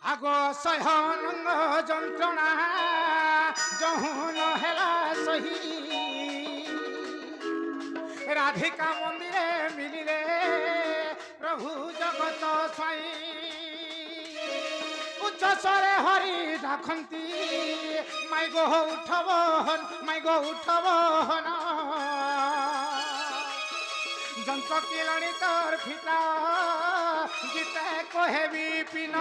আগ সহনঙ্গ যন্ত্রণা যৌন হেলা সহি রাধিকা মন্দিরে মিলিলে প্রভু জগত স্বাই উচ্চ স্বরে হরি ডাকন্তি মাই গো উঠব মাই গো উঠব যন্ত্র কিলণি তোর ফিতা গীতে কহেবি পিন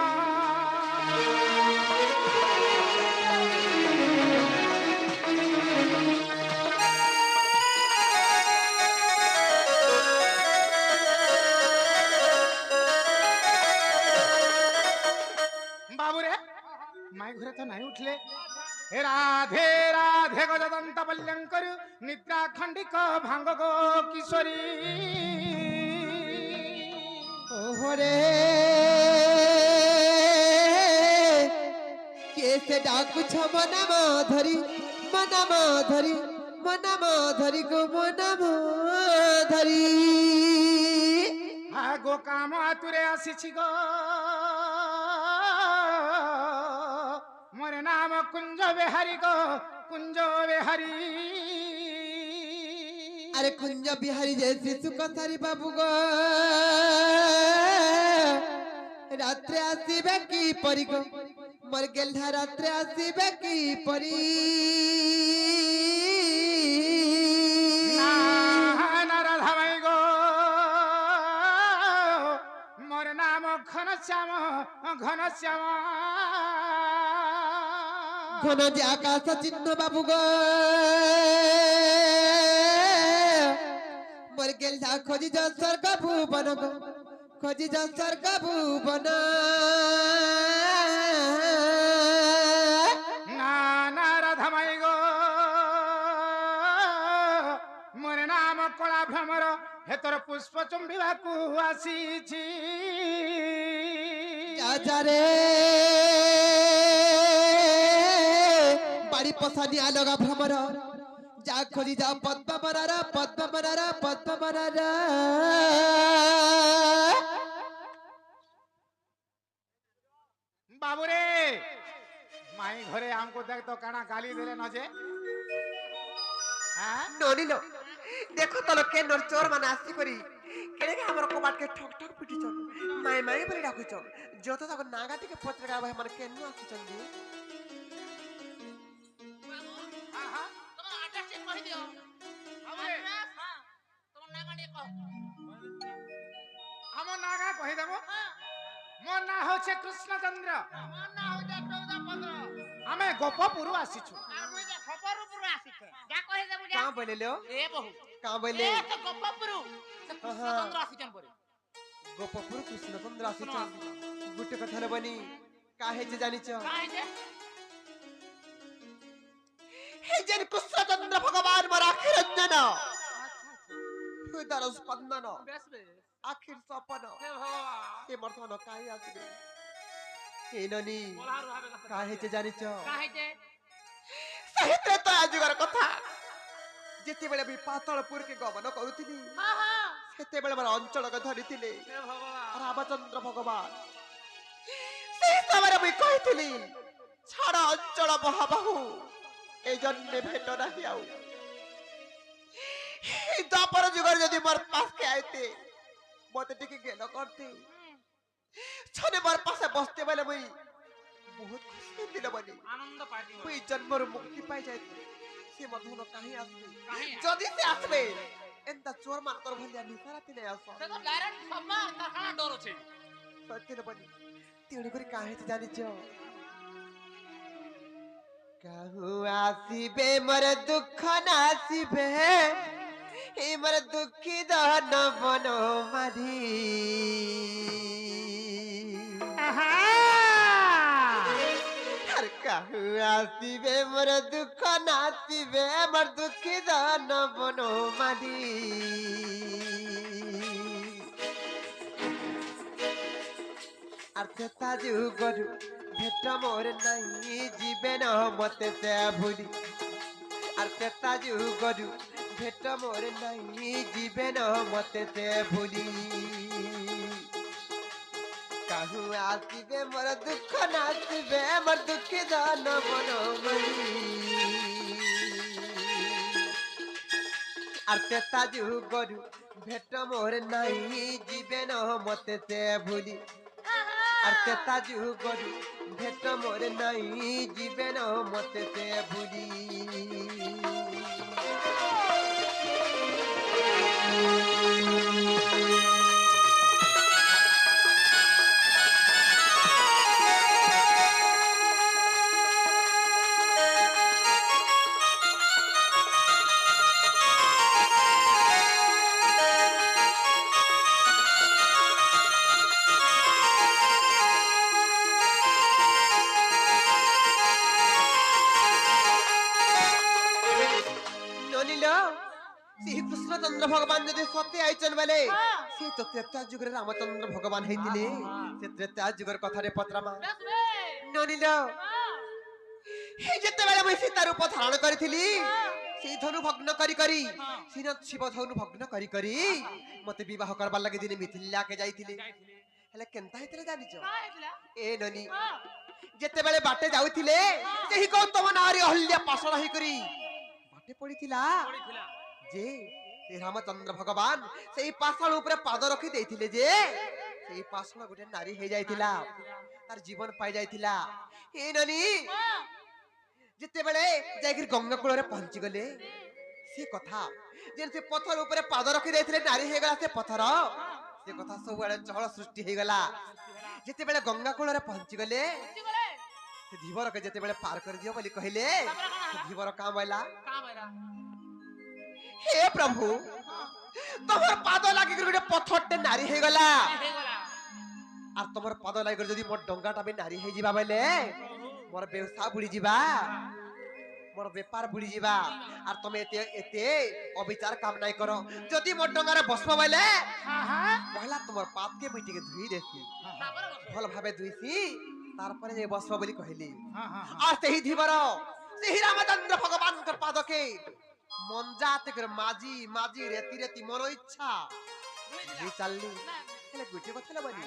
বাবুরে মাই ঘরে তো নাই উঠলে রাধে রাধে গজদন্ত বল্যঙ্কর নিদ্রা খণ্ডিক ভাঙ্গ গো কিশোরী ওহরে কেসে ডাকুছ মনাম ধরি মনাম ধরি মনাম ধরি গো মনাম ধরি গো কাম আতুরে আসিছি গো মোর নাম কুঞ্জ বিহারী গো কুঞ্জ বিহারী আরে কুঞ্জ বিহারী যে শিশু কথারি বাবু গো রাত্রে আসিবে কি পরি গো মোর গেল্হা রাত্রে আসিবে কি পরি রাধা মাই গো মোর নাম ঘনশ্যাম ঘনশ্যাম ঘন যে আকাশ চিহ্ন বাবু গো মোর গেল্হা খোঁজি যা স্বর্গ ভুবন গো খোঁজি যা স্বর্গ ভুবন না রাধা মাই গো মোর নাম কলা ভ্রমর হেতর পুষ্প চুম্বিবাকু আসিছি যারে বাড়ি পশানি আলগা ভ্রমর যা খোঁজি যা পদ্মবনারা পদ্মবনারা পদ্মবনারা বাবুরে মাই ঘরে আমকো দেখ তো কানা গালি দিলে ন যে হ্যাঁ ননিল দেখো তো লোকে নর চোর মানে আসি করি কেনে আমার কবাটকে ঠক ঠক পিটিছন মাই মাই বলি ডাকুছন যত তখন নাগা থেকে পত্রিকা ভাই মানে কেন আসিছন দি আমার নাগা কহি দেব মোর না হচ্ছে কৃষ্ণচন্দ্র আমি গোপপুর আসিছু কাঁ বলে লো কাঁ বলে গোপপুর কৃষ্ণচন্দ্র আসিছন গুটে কথা লবনি কাহে যে জানিছ হে যেন কৃষ্ণচন্দ্র ভগবান মোর আখির রঞ্জন হৃদয় স্পন্দন আখির সপন হে মর্থন কাহে আসবে হে ননি কাহে যে জানিছ সাহিত্য তো আজুগর কথা যেତେବେଳେ ବି ପାତଳପୁରକେ ଗମନ କରୁଥିଲି ସେତେବେଳେ ମୋର ଅଞ୍ଚଳକୁ ଧରିଥିଲେ ରାମଚନ୍ଦ୍ର ଭଗବାନ ସେହି ସମୟରେ ମୁଁ କହିଥିଲି ଛାଡ଼ ଅଞ୍ଚଳ ମହାବାହୁ ଏ ଜନ୍ମେ ଭେଟ ନାହିଁ ଆଉ ଦ୍ୱାପର ଯୁଗରେ ଯଦି ମୋର ପାସକେ ଆଇତେ ମତେ ଟିକେ ଗେଲ କରତେ ଛନେ ମୋର ପାଶେ ବସତେ ବେଲେ ମୁଇଁ ବହୁତ ଖୁସି ଦିନ ବନି আনন্দ পাইলি মুই জন্মর মুক্তি পাই যাইতে সে মধুন কাহি আসবে যদি সে আসবে এন্তা চোর মানকর ভলিয়া নিসারাতি নাই আস সে তো ডাইরেক্ট সম্মা কারখানা ডর আছে সত্যি বনি তেড়ি করে কাহে জানিছ কাহু আসিবে মোর দুঃখ নাসিবে হে মোর দুঃখী দহন বন মাধি কাহু আসিবে মোর দুঃখ নাসিবে মোর দুঃখী দহন বন মাধি আর চেতা যুগরু ভেট মোর নাই জীবে ন মতে সে ভুলি আর চেতা যুগরু ভেট মোর নাই জীবে ন মতে সে ভুলি কাহু আসিবে মোর দুঃখ নাচিবে মোর দুঃখী জন বনমালী আর তেতা যুগরু ভেট মোর নাই জীবে ন মতে সে ভুলি আর তেতা যুগরু ভেট মোর নাই জীবে ন মতে সে ভুলি কৃষ্ণচন্দ্র ভগবান যদি সত্যি আইছেন বলে সে তো ত্রেতা যুগের রামচন্দ্র ভগবান হইতিলে সে ত্রেতা যুগের কথারে পত্রামা ননিল হে যেতেবেলে মই সীতার রূপ ধারণ করিছিলি সেই ধনু ভগ্ন করি করি শিব ধনু ভগ্ন করি করি মতে বিবাহ করবার লাগে দিনে মিথিলাকে যাইতিলে হেলে কেনতা হইতিলে জানিছ এ ননি যেতেবেলে বাটে যাউতিলে সেই গৌতম নারী অহল্যা পাশড় হই করি বাটে পড়িছিলা যে রামচন্দ্র ভগবান সেই পাশাল উপরে পাদ রখি দেইছিলে যে সেই পাশাল গোটে নারী হয়ে যাইতিলা তার জীবন পাই যাইতিলা এ ননি যেতেবেলে যাইকি গঙ্গা কূଳରେ পହଞ୍ଚି গলে সে কথা যে সে পথর উপরে পাদ রখি দেইଥିଲେ নারী হয়ে গলা সে পথর সে কথা ସବୁବେଳେ ଚହଳ ସୃଷ୍ଟି ହେଇଗଲା ଯେତେବେଳେ ଗଙ୍ଗା କୂଳରେ ପହଞ୍ଚି ଗଲେ ସେ ଧୀବରକେ ଯେତେବେଳେ ପାର କରିଦିଅ ବୋଲି କହିଲେ ଧୀବର କାଁ ବଇଲା हे प्रभु तमर पाद लागी गोटे पत्थरटे नारी हे गला और तमर पाद लागी जदी मोर डंगाटा भी नारी हे जिबा बेले मोर व्यवसाय बुड़ी जिबा मोर व्यापार बुड़ी जिबा और तमे एते एते अविचार काम नाइ करो जदी मोर डंगारे बसबो बेले पहला तमर पाद के मिटी के धुई देसी भल भाबे धुईसी तार परे जे बसबो बोली कहली आ सेही धीबर सेही रामचंद्र भगवान के पाद के मंजाते कर माजी माजी रेती रेती मनो इच्छा नी चलली हेले गुटे कथला बनी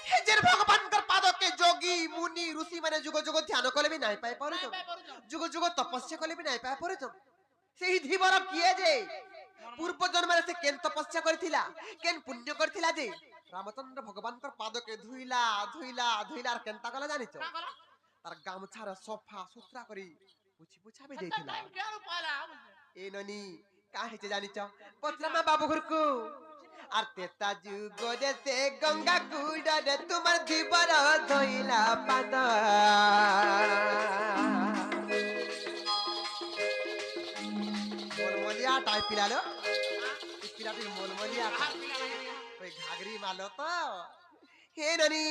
हे जे भगवान कर पाद के जोगी मुनि ऋषि माने जुग जुग ध्यान कले भी नाही पाए पारो जुग जुग तपस्या कले भी नाही पाए पारो सेही धीवर किए जे पूर्व जन्म रे से केन तपस्या करथिला केन पुण्य करथिला जे रामचंद्र भगवान कर पाद के धुइला धुइला धुइला केनता कला जानिछ तार गामछार सफा सुथरा करी पुछि पुछा भी देथिला ए ननी काहे से जानिछ पत्रमा बाबू घरकू आर तेता जुगरे से गंगा कूड़रे तुमर जीवर धोइला पाद मोलमलिया टाइप पिलालो पिलाटी मोलमलिया कोई घागरी मालो तो हे ननी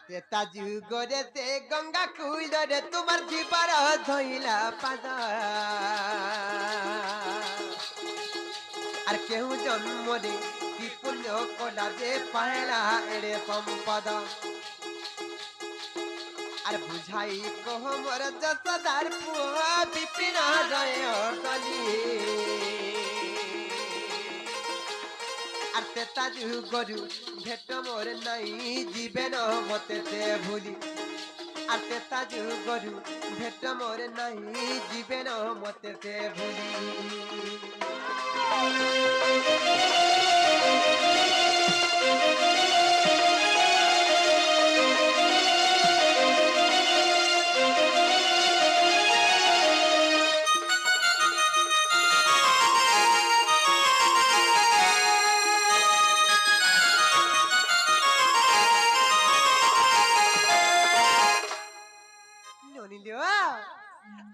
तेता जुगरे से गंगा कूड़रे तुमर जीवर धोइला पाद আর কেউ জন্ম দে কি পুণ্য কলা যে পায়লা এড়ে সম্পদ আর বুঝাই কহ মোর যশোদার পুয়া বিপিন জয় কলি আর তেতা যুগরু ভেট মোর নাই জীবে ন মতে সে ভুলি আর তেতা যুগরু ভেট মোর নাই জীবে ন মতে সে ভুলি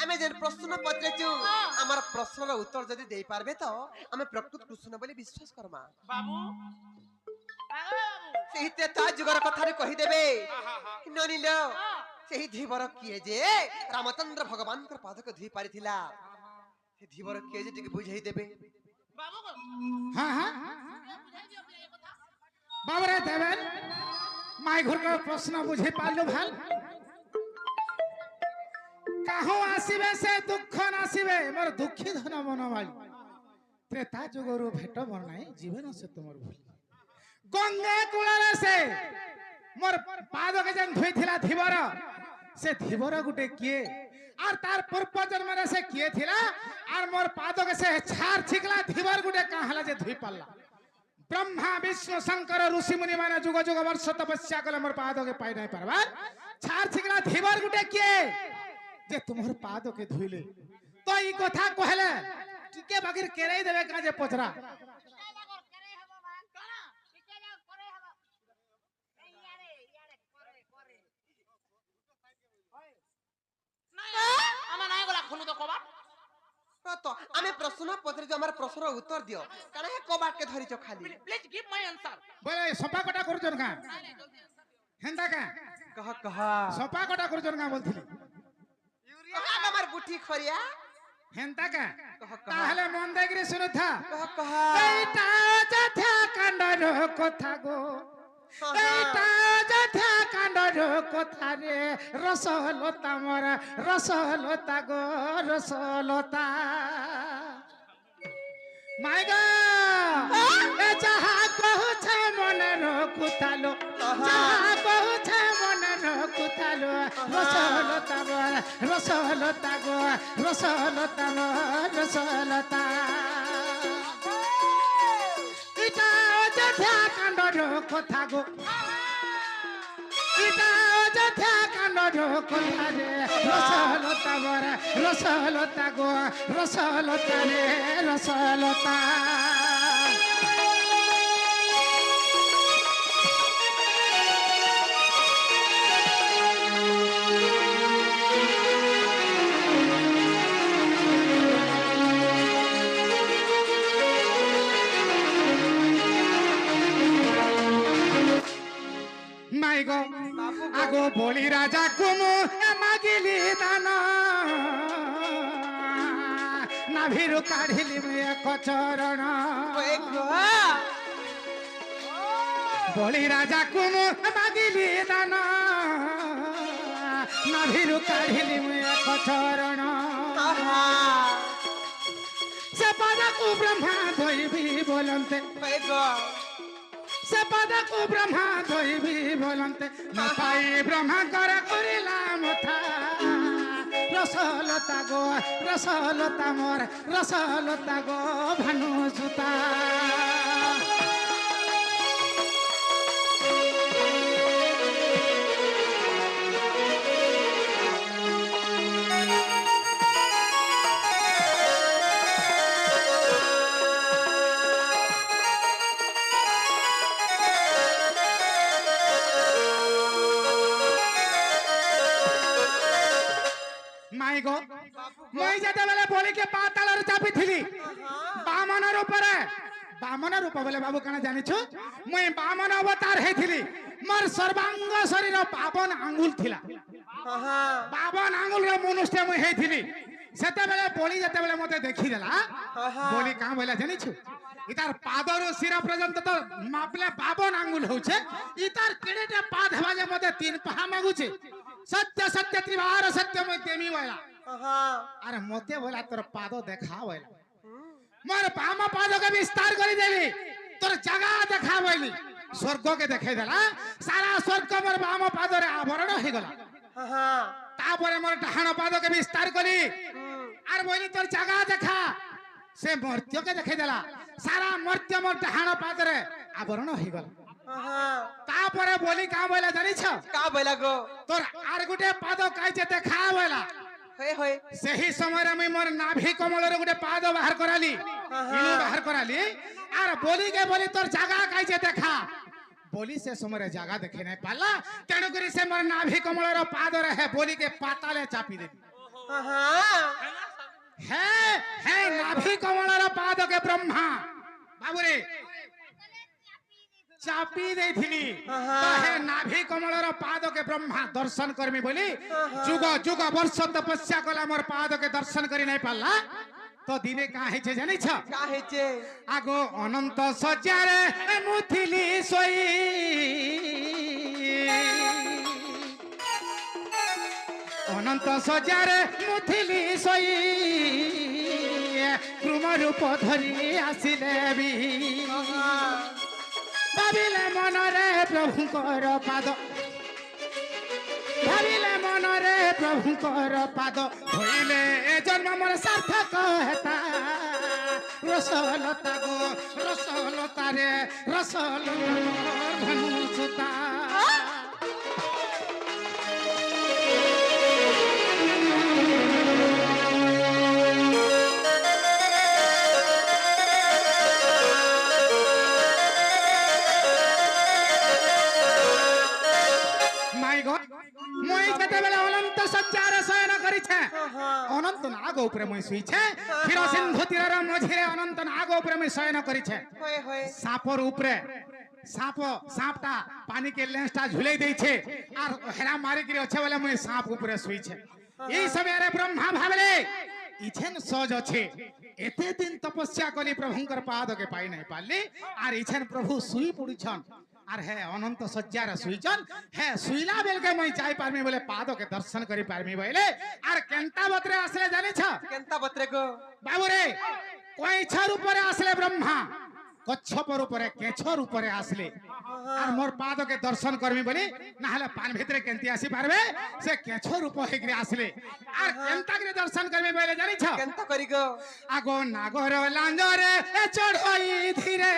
आमे जे प्रश्न पत्रेचु हमर प्रश्नर उत्तर जदी देई पारबे तो आमे प्रकृत कृष्ण बोली विश्वास करमा बाबू सेही तेता जुगर कथा रे कहि देबे ननिल सेही धीवर किए जे रामचंद्र भगवान कर पाद के धुई पारिथिला से धीवर किए जे टिके बुझाई देबे बाबू हां हां बाबू रे देवन माय घर का प्रश्न बुझे पालो भाल काहो आसीबे से दुख नासीबे मोर दुखी धन मनमाली त्रेता जुगरु भेट बरनाई जीवन से तुमर भूली गंगा कूଳରେ से मोर पाद के जन धुईथिला धीवर से धीवर गुटे किए और तार पूर्व जन्म रे से किए थिला और मोर पाद के से छार छिकला धीवर गुटे काहला जे धुई पल्ला ब्रह्मा विष्णु शंकर ऋषि मुनि माने जुग जुग वर्ष तपस्या कले मोर पाद के पाई नहीं परबा छार छिकला धीवर गुटे किए जे तुमर पाद के धुईले तो ई कथा कहले टिके बागिर केरै देबे का जे पचरा तो आमे प्रश्न पत्र जो हमारा प्रश्न उत्तर दियो काना हे कबाट के धरिचो खाली Please give my answer. बोले सपा कटा करजन का हेंदा का कह सपा कटा करजन का बोलथिली कहा हमार गुठी खरिया हेंदा का कह ताहले मन देखरे सुनु था कह এইটা যথা কাণ্ডর কথা গো এইটা যথা কাণ্ডর কথা রে রসলতা মোর রসলতা গো রসলতা মাই গো এ যাহা কহুছে মনের কুতালো যাহা কহুছে মনের কুতালো রসলতা মোর রসলতা গো রসলতা মোর রসলতা ইটা অযোধ্যা কাণ্ডর কথা গো ইটা অযোধ্যা কাণ্ডর কথা রে রসলতা মোর রসলতা গো রসলতা রে রসলতা মাই গো আগো বলি রাজা কুমু মাগিলি দান নাভিরু কাঢ়িলি এক চরণ বলি রাজা কুমু মাগিলি দান নাভিরু কাঢ়িলি এক চরণ সে পাদকু ব্রহ্মা ধরিবি বলন্তে से पद को ब्रह्मा धोइबी बोलंते न पाई ब्रह्मा करे करिला मथा रसलता गो रसलता मोर रसलता गो भानु सुता माई गो মই যেতেবেলে বলিকে পাতালর চাপিছিলি বামনর উপরে বামন রূপ বলে বাবু কানা জানিছু মই বামন অবতার হেইছিলি মোর সর্বাঙ্গ শরীর পাবন আঙ্গুল থিলা পাবন আঙ্গুল র মনুষ্য মই হেইছিলি সেতেবেলে বলি যেতেবেলে মতে দেখি দেলা বলি কা বলে জানিছু ইতার পাদর শিরা পর্যন্ত তো মাপলে পাবন আঙ্গুল হচ্ছে ইতার কেড়েটা পাদ হেবা যে মতে তিন পাহা মাগুছে सत्य सत्य त्रिवार सत्य में देमी वाला अरे मोते बोला तोर पादो देखा वाला मोर पाम पादो के विस्तार करी देली तोर जगह देखा वाली स्वर्ग के देखे देला सारा स्वर्ग मोर पाम पादो रे आवरण हो गला तापरे मोर डहाण पादो के विस्तार करी आर बोली तोर जगह देखा से मर्त्य के देखे देला सारा मर्त्य मोर डहाण पादो रे आवरण हो गला तापरे बोली का बोला जानिछ का बोला गो तोर आर गुटे पाद काइचे देखा बोला होय सही समय रे मोर नाभि कमल रे गुटे पाद बाहर कराली इनु बाहर कराली आर बोली के बोली तोर जगह काइचे देखा बोली से समय रे जगह देखे नहीं पाला तेणु करी से मोर नाभि कमल रे पाद रे है बोली के पाताले चापी दे है नाभि कमल रे पाद के ब्रह्मा बाबू रे चापी देथिली ताहे नाभि कमलर पाद के ब्रह्मा दर्शन करमी बोली जुग जुग वर्ष तपस्या कला मोर पाद के दर्शन करी नहीं पाला तो दिने का है छे जानि छ का है छे आगो अनंत सज्जारे मुथिली सोई अनंत सज्जारे मुथिली सोई कृम रूप धरी आसिले भी ভাবিলে মনরে প্রভুঙ্কর পাদ ভাবিলে মনরে প্রভুঙ্কর পাদ হইলে এ জন্ম মোর সার্থক হেতা রসলতা গো রসলতা রে রসলতা মোর ধনুসুতা মাই গড মই যেতেবেলে অনন্ত সজ্জারে শয়ন করিছে অনন্ত নাগ উপরে মই শুইছে ক্ষীর সিন্ধু তীরের মঝিরে অনন্ত নাগ উপরে মই শয়ন করিছে হয়ে হয়ে সাপর উপরে সাপটা পানিকে লেন্সটা ঝুলাই দিয়েছে আর হেরা মারিকি আছে বলে মই সাপ উপরে শুইছে এই সময় ব্রহ্মা ভাবলে ইছেন সজ আছে এতে দিন তপস্যা করি প্রভুঙ্কর পাদকে পাই নাই পারলি আর ইছেন প্রভু শুই পড়িছন আর হ্যাঁ অনন্ত শয্যার শুইছন হ্যাঁ শুইলা বেলকে মই যাই পারমি বলে পাদকে দর্শন করি পারমি বলে আর কেনতা বত্রে আসলে জানিছ কেনতা বত্রে গো বাবু রে কইছর উপরে আসলে ব্রহ্মা কচ্ছপর উপরে কেছর উপরে আসলে আর মোর পাদকে দর্শন করবি বলি না হলে পান ভিতরে কেনতি আসি পারবে সে কেছর উপ হইকরি আসলে আর কেনতা করে দর্শন করবি বলে জানিছ কেনতা করি গো আগো নাগর লাঞ্জরে চড়ই ধীরে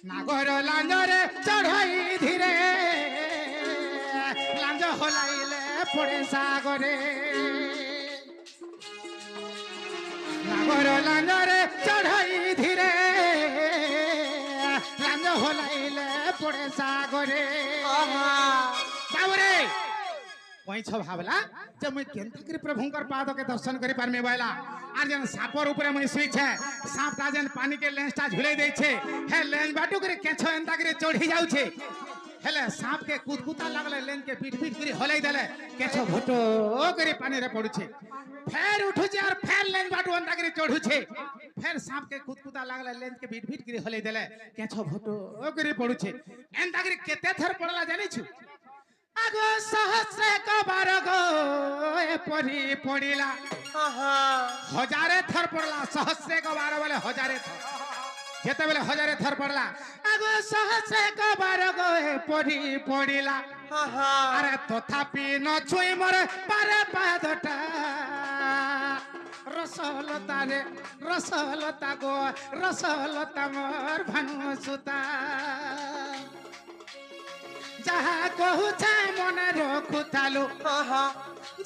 নাগর লাঞ্জরে চড়ই ধীরে লাঞ্জ হলাইলে পড়ে সাগরে নাগর লাঞ্জরে চড়ই ধীরে লাঞ্জ হলাইলে পড়ে সাগরে বাবুরে কইছ ভাবলা যে মুই কেনতা করে প্রভুঙ্কর পাদকে দর্শন করি পারমি বইলা আর যেন সাপর উপরে মুই শুইছে সাপটা যেন পানিকে লেন্সটা ঝুলাই দেইছে হে লেন্স বাটু করে কেছ এন্তা করে চড়ি যাউছে হেলে সাপকে কুতকুতা লাগলে লেন্সকে পিট পিট করে হলাই দেলে কেছ ভটো করে পানিরে পড়ুছে ফের উঠুছে আর ফের লেন্স বাটু এন্তা করে চড়ুছে ফের সাপকে কুতকুতা লাগলে লেন্সকে পিট পিট করে হলাই দেলে কেছ ভটো করে পড়ুছে এন্তা করে কেতে থর পড়লা জানিছু আগো সহস্রে কবার গো পরি পড়িলা হজারে থর পড়লা সহস্রে কবার বলে হজারে থর যেতেবেলে হজারে থর পড়লা আগো সহস্রে কবার গো পরি পড়িলা আরে তথাপি ন ছুই মরে পারে পাদটা রসলতা রে রসলতা গো রসলতা মোর ভানুসুতা যাহা কহুছা মনে রখুথালু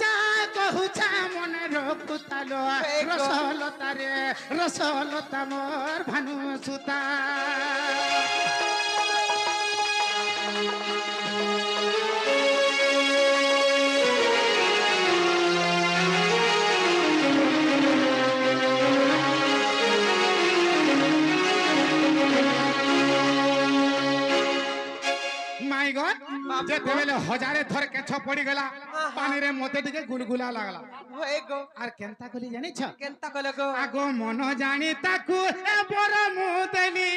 যাহা কহুছা মনে রখুথালু রসলতা রে রসলতা মোর ভানুসুতা মাই গড যেতেবেলে হজারে থর কেছ পড়ি গলা পানিরে মতে ଟିକେ গুলগুলা লাগলা হয়ে গো আর কেনতা কলি জানিছ কেনতা কলে গো আগো মন জানি তাকু এ বড় মুদেলি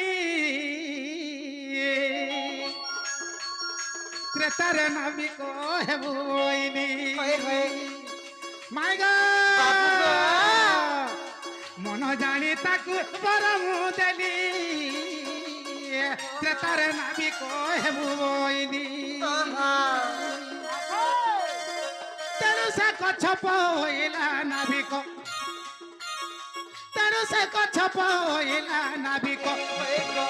ত্রেতার নাবিক হেবইনি হয়ে হয়ে মাই বাবু গড গো। মন জানি তাকু বড় মুদেলি ত্রেতার নাবিক হেবইনি তেণু সে কচ্ছপ হইলা নাবিক তেণু সে কচ্ছপ হইলা নাবিক হয়ে গো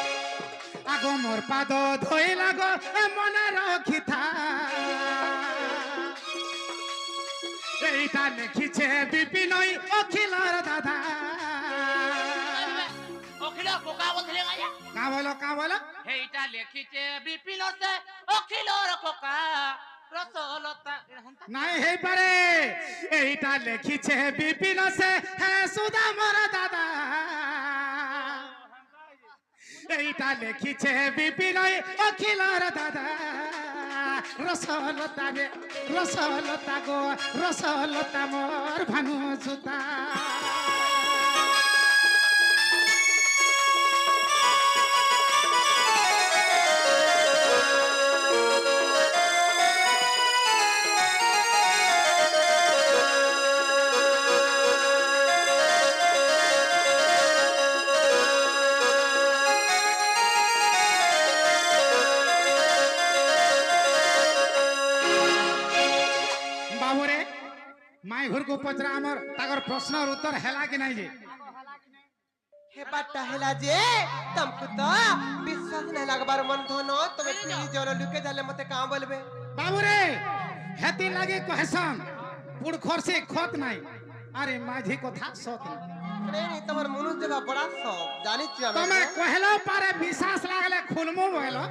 আগো মোর পাদ ধইলা গো মনে রখিথা এইটা লিখিছে বিপিন অখিলর দাদা অখিল কোকা বলছিলে গায়া কা বলো এইটা লেখিছে বিপিন সে অখিলর কোকা রসলতা নাই হেই পারে এইটা লিখিছে বিপিন সে হে সুদামর দাদা এইটা লিখিছে বিপিন অখিলর দাদা রসলতা রে রসলতা গো রসলতা মোর ভানুসুতা माई घर को पचरा हमर ताकर प्रश्न और उत्तर हैला कि नहीं जे हे बाटा हेला जे तुमको तो विश्वास नहीं लगबार मन धनो तबे प्लीज जरा लुके जाले मते काम बोलबे बाबू रे हेती लागे कहसन पुड़खोर से खोत नहीं अरे माझी कथा सत नहीं तमर मनुष्य जगह बड़ा सब जानी छी तमे कहलो पारे विश्वास लागले खुलमु बोलो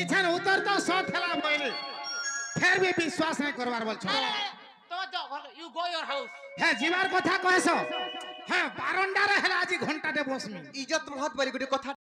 इछन उत्तर तो सत हैला बोले फिर भी विश्वास नहीं करवार बोल छ तो यू गो योर हाउस हे जीवार कथा कहसो हे बारंडारे हैला आज घंटा दे बसमी इज्जत महत बड़ी गुडी कथा